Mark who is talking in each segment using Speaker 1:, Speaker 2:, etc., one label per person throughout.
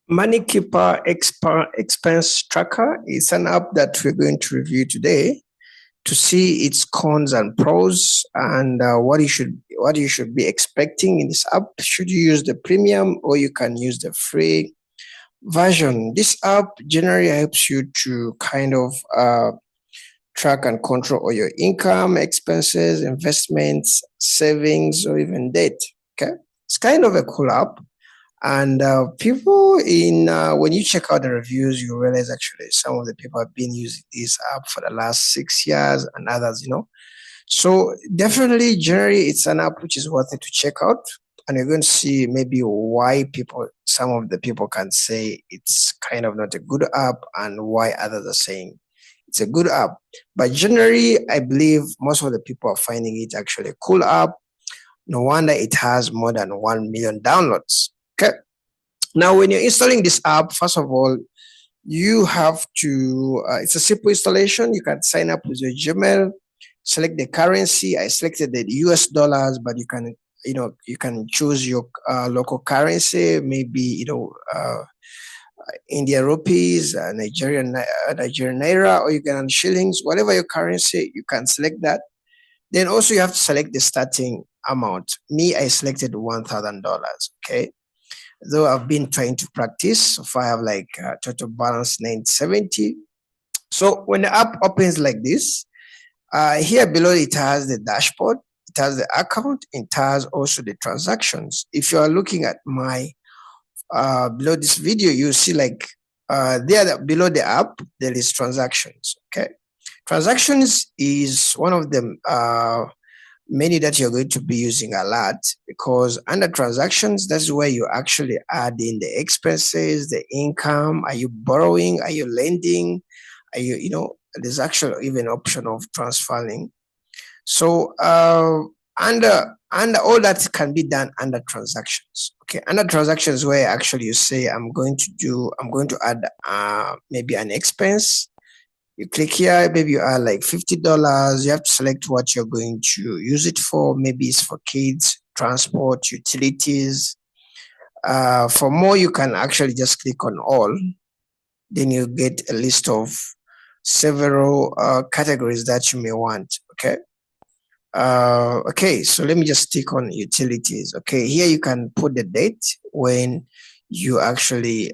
Speaker 1: MoneyKeeper Expense Tracker is an app that we're going to review today to see its cons and pros and what you should be expecting in this app. Should you use the premium or you can use the free version? This app generally helps you to kind of track and control all your income, expenses, investments, savings, or even debt. Okay, it's kind of a cool app. And people when you check out the reviews, you realize actually some of the people have been using this app for the last 6 years and others. So definitely, generally, it's an app which is worth it to check out. And you're going to see maybe why some of the people can say it's kind of not a good app and why others are saying it's a good app. But generally, I believe most of the people are finding it actually a cool app. No wonder it has more than 1 million downloads. Okay. Now, when you're installing this app, first of all, you have to, it's a simple installation. You can sign up with your Gmail, select the currency. I selected the US dollars, but you can choose your local currency, maybe, India rupees, Nigerian naira, or you can shillings, whatever your currency, you can select that. Then also you have to select the starting amount. Me, I selected $1,000. Okay. Though I've been trying to practice, so far I have like total balance 970. So when the app opens like this, here below it has the dashboard, it has the account, it has also the transactions. If you are looking at my below this video, you see like below the app there is transactions. Okay, transactions is one of the many that you're going to be using a lot, because under transactions, that's where you actually add in the expenses, the income. Are you borrowing? Are you lending? Are there's actually even option of transferring. So under all that can be done under transactions. Okay, under transactions where actually you say I'm going to add maybe an expense. You click here, maybe you add like $50. You have to select what you're going to use it for. Maybe it's for kids, transport, utilities. For more, you can actually just click on all. Then you get a list of several categories that you may want. Okay. Okay, so let me just stick on utilities. Okay, here you can put the date when you actually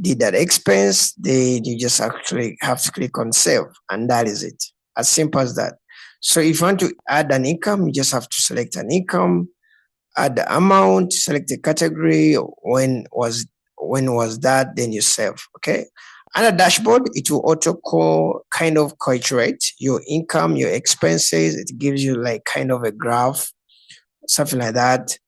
Speaker 1: did that expense. Then you just actually have to click on save, and that is it. As simple as that. So if you want to add an income, you just have to select an income, add the amount, select the category, when was that, then you save. Okay. On the dashboard, it will kind of calculate your income, your expenses. It gives you like kind of a graph, something like that.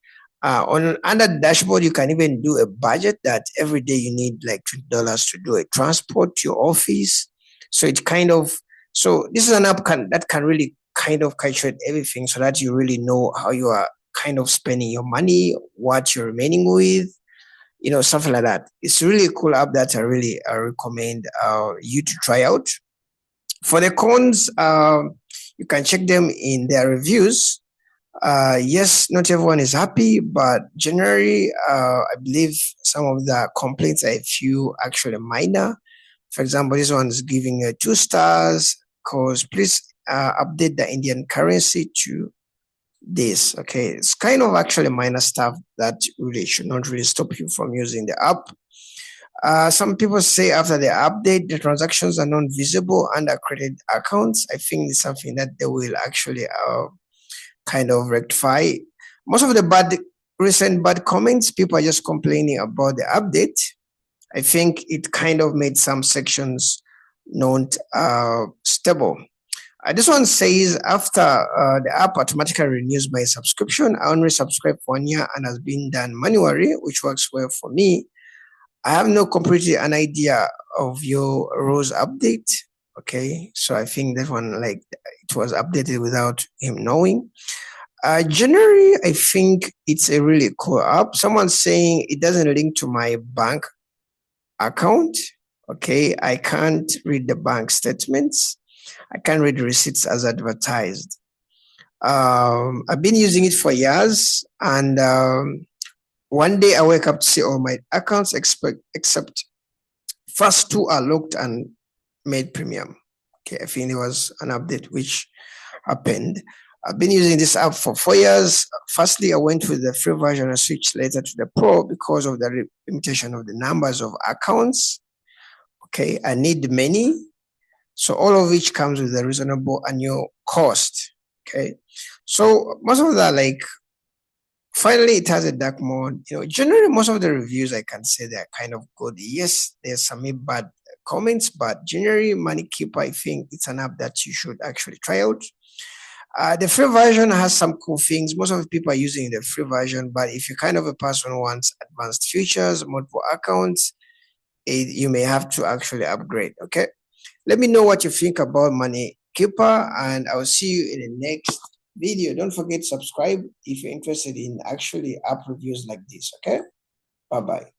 Speaker 1: Under the dashboard, you can even do a budget that every day you need like $20 to do a transport to your office. So this is an app that can really kind of calculate everything, so that you really know how you are kind of spending your money, what you're remaining with, something like that. It's really a cool app that I really recommend you to try out. For the cons, you can check them in their reviews. Yes, not everyone is happy, but generally, I believe some of the complaints are a few actually minor. For example, this one is giving 2 stars because please update the Indian currency to this. Okay, it's kind of actually minor stuff that really should not really stop you from using the app. Some people say after the update, the transactions are not visible under credit accounts. I think it's something that they will actually kind of rectify. Most of the recent bad comments, people are just complaining about the update. I think it kind of made some sections not stable. This one says after the app automatically renews my subscription, I only subscribe for 1 year and has been done manually, which works well for me. I have no completely an idea of your rules update. Okay, so I think that one, like, it was updated without him knowing. Generally, I think it's a really cool app. Someone's saying it doesn't link to my bank account. Okay, I can't read the bank statements. I can't read receipts as advertised. I've been using it for years, and One day I wake up to see all my accounts except first two are locked and made premium. Okay, I think there was an update which happened. I've been using this app for 4 years. Firstly, I went with the free version and switched later to the pro because of the limitation of the numbers of accounts. Okay, I need many. So all of which comes with a reasonable annual cost. Okay, so most of that, like, finally it has a dark mode. Generally most of the reviews I can say they're kind of good. Yes, there's some bad comments, but generally MoneyKeeper, I think it's an app that you should actually try out. The free version has some cool things. Most of the people are using the free version, but if you're kind of a person who wants advanced features, multiple accounts, you may have to actually upgrade. Okay, let me know what you think about MoneyKeeper, and I'll see you in the next video. Don't forget to subscribe if you're interested in actually app reviews like this. Okay, bye bye.